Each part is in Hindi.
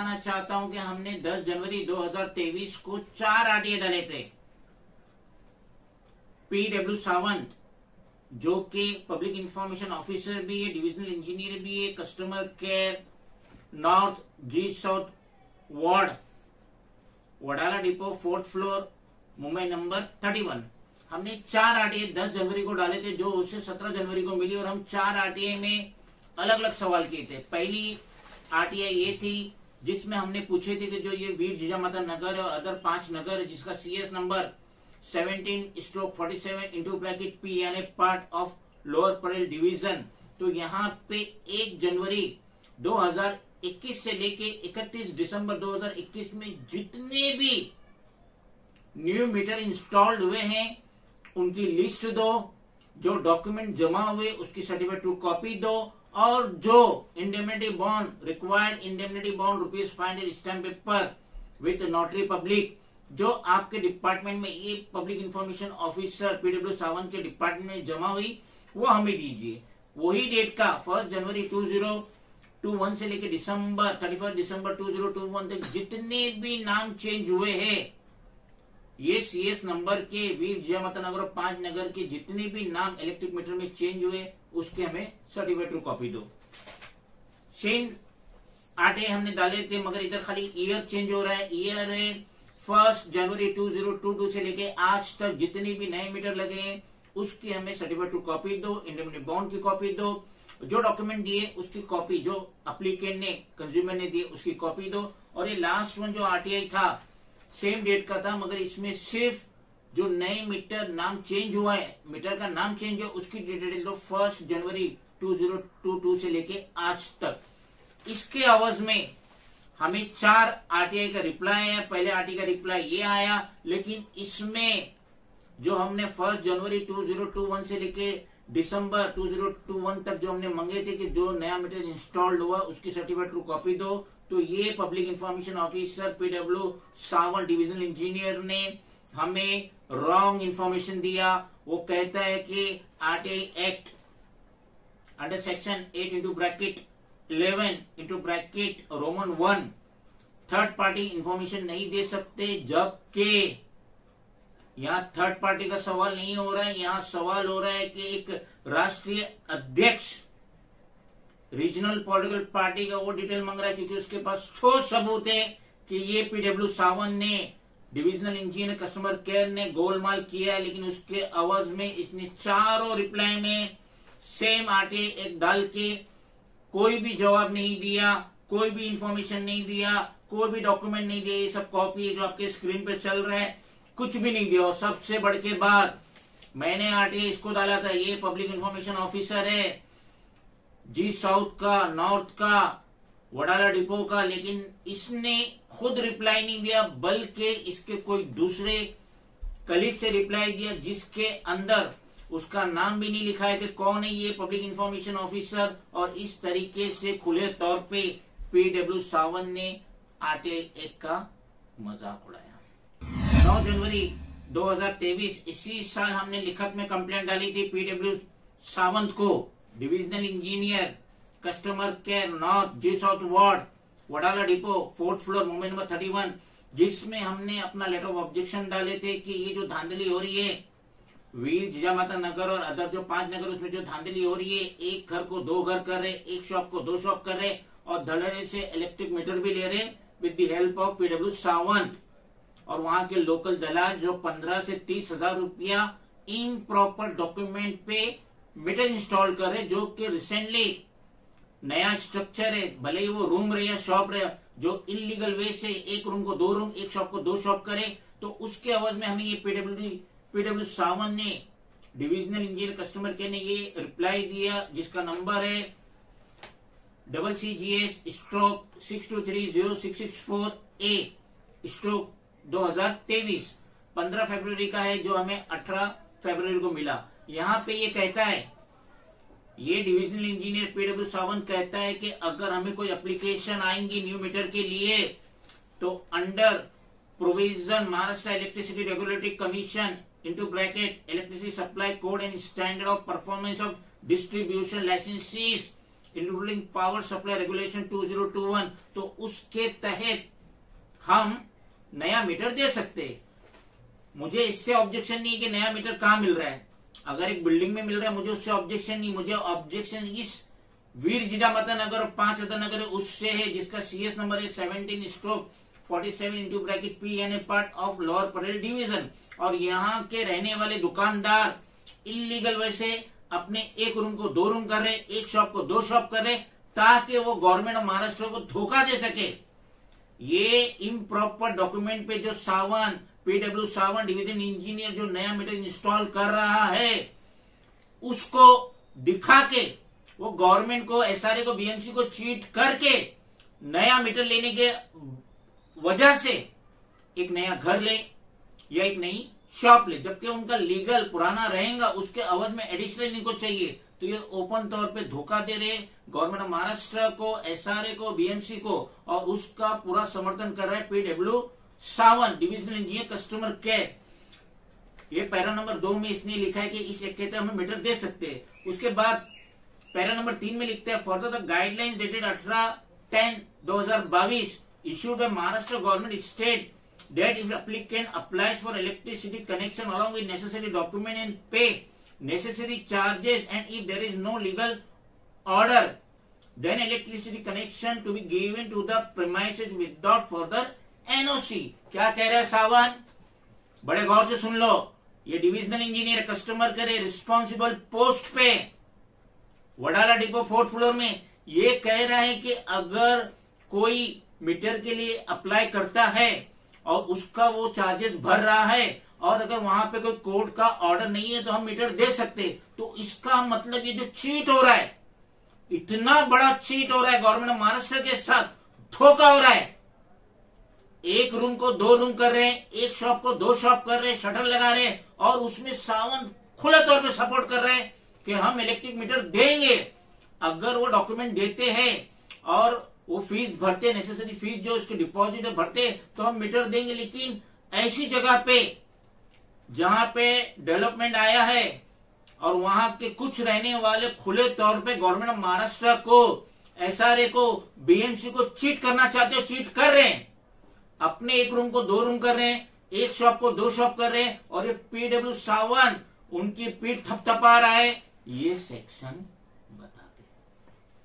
बताना चाहता हूं कि हमने 10 जनवरी 2023 को 4 आरटीए डाले थे। पीडब्ल्यू सावंत, जो कि पब्लिक इंफॉर्मेशन ऑफिसर भी है, डिविजनल इंजीनियर भी है, customer care north G south ward, Wadala depot, 4th floor, Mumbai number 31। हमने 4 आरटीए 10 जनवरी को डाले थे, जो उसे 17 जनवरी को मिली, और हम 4 आरटीए में अलग अलग सवाल किए थे। पहली आरटीए ये थी जिसमें हमने पूछे थे कि जो ये वीर जिजामाता नगर और अदर 5 नगर है, जिसका CS number 17/47 into bracket P यानी part of Lower Parel division. तो यहाँ पे 1 जनवरी 2021 से लेके 31 दिसंबर 2021 में जितने भी न्यू मीटर इंस्टॉल्ड हुए हैं उनकी लिस्ट दो, जो डॉक्यूमेंट जमा हुए उसकी सर्टिफिकेट ट्रू कॉपी दो, और जो indemnity bond required indemnity bond ₹500 stamp paper with notary public, जो आपके डिपार्टमेंट में ये public information officer P W Sawant के डिपार्टमेंट में जमा हुई, वो हमें दीजिए। वही डेट का 1 जनवरी 2021 से लेकर 31 दिसंबर 2021 तक जितने भी नाम चेंज हुए हैं, ये सीएस नंबर के वीर जिजामाता नगर और 5 नगर के जितने भी नाम इलेक्ट्रिक मीटर में चेंज हुए उसके हमें सर्टिफिकेट कॉपी दो। सेम आरटीए हमने डाले थे, मगर इधर खाली ईयर चेंज हो रहा है। ईयर है 1 जनवरी 2022 से लेके आज तक जितने भी नए मीटर लगे हैं उसकी हमें सर्टिफिकेट कॉपी दो, इंडेमनिटी बॉन्ड की कॉपी दो, जो डॉक्यूमेंट दिए उसकी कॉपी, जो अप्लीकेंट ने कंज्यूमर ने दिए उसकी कॉपी दो। और ये लास्ट वन जो आरटीआई था सेम डेट का था, मगर इसमें सिर्फ जो नए मीटर नाम चेंज हुआ है, मीटर का नाम चेंज हुआ उसकी डिटेल दो 1 जनवरी 2022 से लेके आज तक। इसके आवाज में हमें 4 आरटीआई का रिप्लाई है। पहले आरटीआई का रिप्लाई ये आया, लेकिन इसमें जो हमने 1 जनवरी 2021 से लेके दिसंबर 2021 तक जो हमने मांगे थे कि जो नया मीटर इंस्टॉल्ड हुआ उसकी सर्टिफिकेट ट्रू कॉपी दो, तो ये public information officer P W Sawant divisional engineer ने हमें रॉन्ग इंफॉर्मेशन दिया। वो कहता है कि RTI act under section 8 into bracket 11 into bracket roman 1 third party information नहीं दे सकते, जबकि यहाँ थर्ड पार्टी का सवाल नहीं हो रहा है। यहाँ सवाल हो रहा है कि एक राष्ट्रीय अध्यक्ष रीजनल पॉलिटिकल पार्टी का वो डिटेल मांग रहा है, क्योंकि उसके पास ठोस सबूत है कि ये पीडब्ल्यू सावंत ने डिविजनल इंजीनियर कस्टमर केयर ने गोलमाल किया है। लेकिन उसके आवाज में इसने चारों रिप्लाई में सेम आरटीआई एक डाल के कोई भी जवाब नहीं दिया, कोई भी इंफॉर्मेशन नहीं दिया, कोई भी डॉक्यूमेंट नहीं दिया। ये सब कॉपी जो आपके स्क्रीन पे चल रहा है, कुछ भी नहीं दिया। और सबसे बढ़ के बात, मैंने आरटीआई इसको डाला था, ये पब्लिक इंफॉर्मेशन ऑफिसर है जी साउथ का, नॉर्थ का, वडाला डिपो का, लेकिन इसने खुद रिप्लाई नहीं दिया, बल्कि इसके कोई दूसरे कलीग से रिप्लाई दिया जिसके अंदर उसका नाम भी नहीं लिखा है कि कौन है ये पब्लिक इंफॉर्मेशन ऑफिसर। और इस तरीके से खुले तौर पे पीडब्ल्यू सावंत ने आरटीआई एक्ट का मजाक उड़ाया। 9 जनवरी 2023 इसी साल हमने लिखत में कंप्लेंट डाली थी पीडब्ल्यू सावंत को, divisional engineer customer care north G south ward, Wadala depot, 4th floor, Mumbai number 31, जिसमें हमने अपना लेटर ऑफ ऑब्जेक्शन डाले थे कि ये जो धांधली हो रही है वीर जिजामाता नगर और अदर जो 5 नगर उसमें जो धांधली हो रही है, एक घर को 2 घर कर रहे, एक शॉप को 2 शॉप कर रहे, और धड़ेरे से इलेक्ट्रिक मीटर भी ले रहे with the help of P W Sawant. और वहां के लोकल दलाल जो 15 से 30 हजार रुपया इन प्रॉपर डॉक्यूमेंट पे मीटर इंस्टॉल कर रहे, जो कि रिसेंटली नया स्ट्रक्चर है, भले ही वो रूम रहे या शॉप रहे, जो इलीगल वे से एक रूम को 2 रूम, एक शॉप को 2 शॉप करे। तो उसके आवाज में हमें ये पीडब्ल्यू सावंत ने, डिविजनल इंजीनियर कस्टमर केयर ने ये रिप्लाई दिया, जिसका नंबर है CCGS/62306664A/2023, 15 फरवरी का है, जो हमें 18 फरवरी को मिला। यहाँ पे ये कहता है, ये डिविजनल इंजीनियर पीडब्ल्यू सावंत कहता है कि अगर हमें कोई एप्लीकेशन आएंगी न्यू मीटर के लिए, तो under provision Maharashtra electricity regulatory commission into bracket electricity supply code and standard of performance of distribution licensees including power supply regulation 2021, तो उसके तहत हम नया मीटर दे सकते हैं। मुझे इससे ऑब्जेक्शन नहीं कि नया मीटर कहां मिल रहा है, अगर एक बिल्डिंग में मिल रहा है मुझे उससे ऑब्जेक्शन नहीं। मुझे ऑब्जेक्शन इस वीर जिजामता नगर और 5 अदर नगर उससे है जिसका CS नंबर है 17/47 PN part of Lower Parel division. और यहाँ के रहने वाले दुकानदार इलीगल वैसे अपने एक रूम को 2 रूम कर रहे, एक शॉप को 2 शॉप कर रहे, ताकि वो गवर्नमेंट ऑफ महाराष्ट्र को धोखा दे सके। ये इम्प्रॉपर डॉक्यूमेंट पे जो सावन PW सावन डिवीजन इंजीनियर जो नया मीटर इंस्टॉल कर रहा है उसको दिखा के वो गवर्नमेंट को, SRA को, BMC को चीट करके नया मीटर लेने के वजह से एक नया घर ले या एक नई शॉप ले, जबकि उनका लीगल पुराना रहेगा उसके अवध में एडिशनल इनको चाहिए। तो ये ओपन तौर पे धोखा दे रहे गवर्नमेंट ऑफ महाराष्ट्र को, SRA को, BMC को, और उसका पूरा समर्थन कर रहा है PW सावन डिविजनल इंजीनियर कस्टमर केयर। ये पैरा नंबर 2 में इसने लिखा है कि इस एक के तहत हम मीटर दे सकते हैं। उसके बाद पैरा नंबर 3 में लिखते हैं for the guidelines dated 18/10/2022 issued by Maharashtra government state that if applicant applies for electricity connection along with necessary document and pay necessary charges and if there is no legal order then electricity connection to be given to the premises without further NOC। क्या कह रहे हैं सावन, बड़े गौर से सुन लो। ये डिविजनल इंजीनियर कस्टमर करे रिस्पॉन्सिबल पोस्ट पे वडाला डिपो 4th फ्लोर में ये कह रहा है कि अगर कोई मीटर के लिए अप्लाई करता है और उसका वो चार्जेस भर रहा है और अगर वहां पे कोई कोर्ट का ऑर्डर नहीं है तो हम मीटर दे सकते। तो इसका मतलब ये जो चीट हो रहा है, इतना बड़ा चीट हो रहा है गवर्नमेंट ऑफ महाराष्ट्र के साथ, धोखा हो रहा है। एक रूम को 2 रूम कर रहे हैं, एक शॉप को 2 शॉप कर रहे हैं, शटर लगा रहे हैं, और उसमें सावन खुले तौर पे सपोर्ट कर रहे हैं कि हम इलेक्ट्रिक मीटर देंगे अगर वो डॉक्यूमेंट देते हैं और वो फीस भरते, नेसेसरी फीस जो उसके डिपॉजिट है भरते, तो हम मीटर देंगे। लेकिन ऐसी जगह पे जहां पे डेवलपमेंट आया है और वहां के कुछ रहने वाले खुले तौर पे गवर्नमेंट ऑफ महाराष्ट्र को, SRA को, BMC को चीट करना चाहते हो, चीट कर रहे हैं। अपने एक रूम को 2 रूम कर रहे हैं, एक शॉप को 2 शॉप कर रहे हैं, और ये PW सावन उनकी पीठ थपथपा रहा है। ये सेक्शन बताते।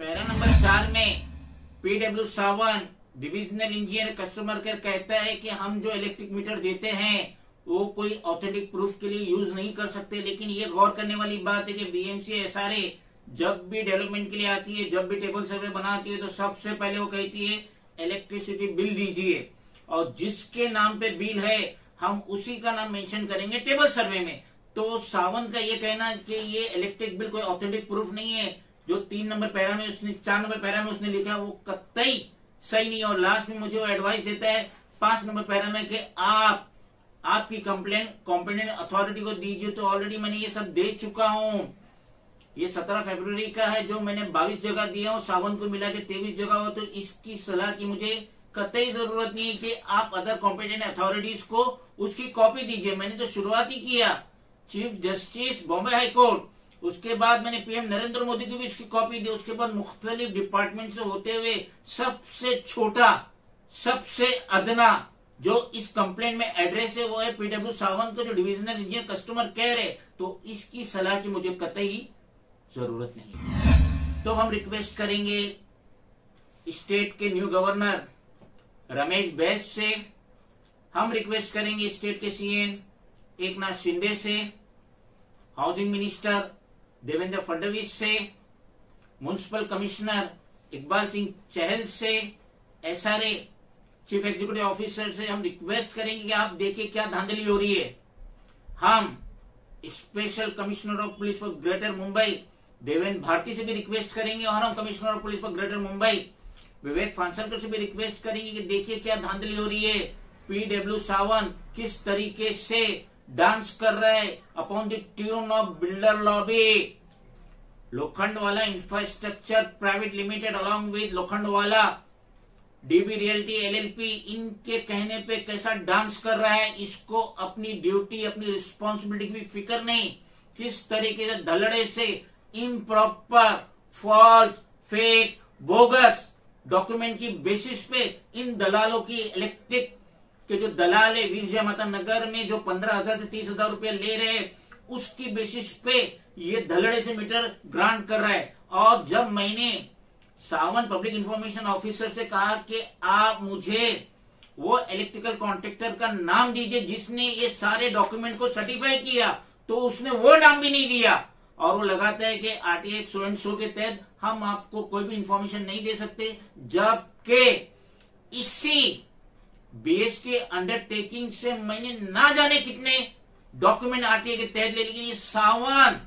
पैरा नंबर 4 में PW सावन डिविजनल इंजीनियर कस्टमर केयर कहता है कि हम जो इलेक्ट्रिक मीटर देते हैं वो कोई ऑथेंटिक प्रूफ के लिए यूज नहीं कर सकते। लेकिन ये गौर करने वाली बात है कि BMC SRA जब भी डेवलपमेंट के लिए आती है, जब भी टेबल सर्वे बनाती है, तो सबसे पहले वो कहती है इलेक्ट्रिसिटी बिल दीजिए, और जिसके नाम पे बिल है हम उसी का नाम मेंशन करेंगे टेबल सर्वे में। तो सावन का ये कहना कि ये इलेक्ट्रिक बिल कोई ऑथेंटिक प्रूफ नहीं है, जो 3 नंबर पैरा में उसने 4 नंबर पैरा में उसने लिखा वो कतई सही नहीं। और लास्ट में मुझे वो एडवाइस देता है 5 नंबर पैरा में कि आपकी कंप्लेंट कॉम्पिटेंट अथॉरिटी को दीजिए। तो ऑलरेडी मैंने ये सब दे चुका हूं। ये 17 फरवरी का है जो मैंने 22 जगह दिया हूं, सावन को मिला के 23 जगह हो। तो इसकी सलाह की मुझे कतई जरूरत नहीं है कि आप अदर कॉम्पिटेंट अथॉरिटीज को उसकी कॉपी दीजिए। मैंने तो शुरुआत ही किया, chief justice Bombay high court, उसके बाद मैंने PM नरेंद्र मोदी को भी इसकी कॉपी दी, उसके बाद मुख्तलिफ डिपार्टमेंट से होते हुए सबसे छोटा, सबसे अदना जो इस कंप्लेंट में एड्रेस है वो है PW सावन का जो डिविजनल इंजीनियर कस्टमर केयर है। तो इसकी सलाह की मुझे कतई जरूरत नहीं। तो हम रिक्वेस्ट करेंगे स्टेट के न्यू गवर्नर रमेश बैस से, हम रिक्वेस्ट करेंगे स्टेट के CM एकनाथ शिंदे से, हाउसिंग मिनिस्टर देवेंद्र फडणवीस से, म्युनिसिपल कमिश्नर इकबाल सिंह चहल से, SRA चीफ एग्जीक्यूटिव ऑफिसर से हम रिक्वेस्ट करेंगे कि आप देखिए क्या धांधली हो रही है। हम special commissioner of police for greater Mumbai Devendra Bharti से भी रिक्वेस्ट करेंगे, और हम commissioner of police for greater Mumbai Vivek Phansalkar से भी रिक्वेस्ट करेंगे कि देखिए क्या धांधली हो रही है। PW सावन किस तरीके से डांस कर रहा है upon the tune of builder lobby. Lokhandwala infrastructure private limited along with Lokhandwala DB realty LLP इनके कहने पे कैसा डांस कर रहा है। इसको अपनी ड्यूटी, अपनी रिस्पॉन्सिबिलिटी की भी फिक्र नहीं, किस तरीके से धड़ल्ले से improper, false, fake, bogus document की बेसिस पे इन दलालों की इलेक्ट्रिक के जो दलाल है वीर जय माता नगर में जो 15,000 से 30,000 रुपया ले रहे हैं, उसकी बेसिस पे ये धलड़े से मीटर ग्रांट कर रहा है। और जब मैंने सावन पब्लिक इंफॉर्मेशन ऑफिसर से कहा कि आप मुझे वो इलेक्ट्रिकल कॉन्ट्रैक्टर का नाम दीजिए जिसने ये सारे डॉक्यूमेंट को सर्टिफाई किया, तो उसने वो नाम भी नहीं दिया। और वो लगाता है कि आरटीआई सो एंड सो के तहत हम आपको कोई भी इंफॉर्मेशन नहीं दे सकते, जबकि इसी बेस के अंडरटेकिंग से मैंने ना जाने कितने डॉक्यूमेंट आरटीआई के तहत ले लिए। ये सावन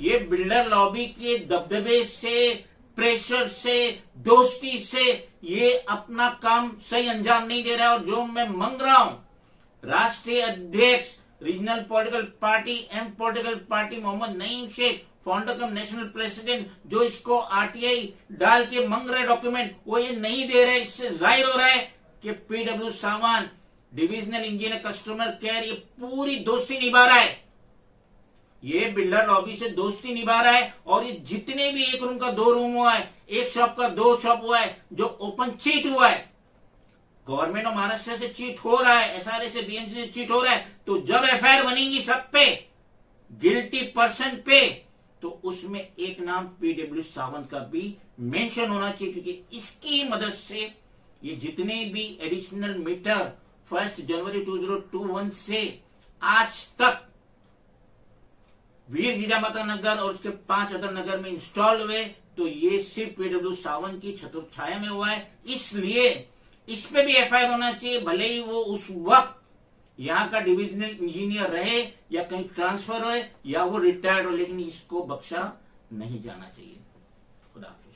ये बिल्डर लॉबी के दबदबे से, प्रेशर से, दोस्ती से ये अपना काम सही अंजाम नहीं दे रहा है। और जो मैं मांग रहा हूं, राष्ट्रीय अध्यक्ष regional political party M political party Mohammad Naeem Shaikh, founder cum national president, जो इसको आरटीआई डाल के मांग रहे डॉक्यूमेंट, वो ये नहीं दे रहे। इससे जाहिर हो रहा है कि पीडब्ल्यू सावन डिविजनल इंजीनियर कस्टमर केयर ये पूरी दोस्ती निभा रहा है, ये बिल्डर लॉबी से दोस्ती निभा रहा है। और ये जितने भी एक रूम का 2 रूम हुआ है, एक शॉप का 2 शॉप हुआ है, जो ओपन चीट हुआ है, गवर्नमेंट ऑफ महाराष्ट्र से चीट हो रहा है, एसआरए से, बीएमसी से चीट हो रहा है, तो जब एफआईआर बनेगी सब पे, गिल्टी पर्सन पे, तो उसमें एक नाम पीडब्ल्यू सावंत का भी मेंशन होना चाहिए, क्योंकि इसकी मदद से ये जितने भी एडिशनल मीटर 1 जनवरी 2021 से आज तक वीर जिजामाता नगर और उसके 5 अदर नगर में इंस्टॉल हुए, तो ये सिर्फ पीडब्ल्यू सावन की छत्रछाया में हुआ है। इसलिए इस पे भी एफआईआर होना चाहिए, भले ही वो उस वक्त यहाँ का डिविजनल इंजीनियर रहे या कहीं ट्रांसफर हो या वो रिटायर्ड हो, लेकिन इसको बख्शा नहीं जाना चाहिए। खुदा हाफिज।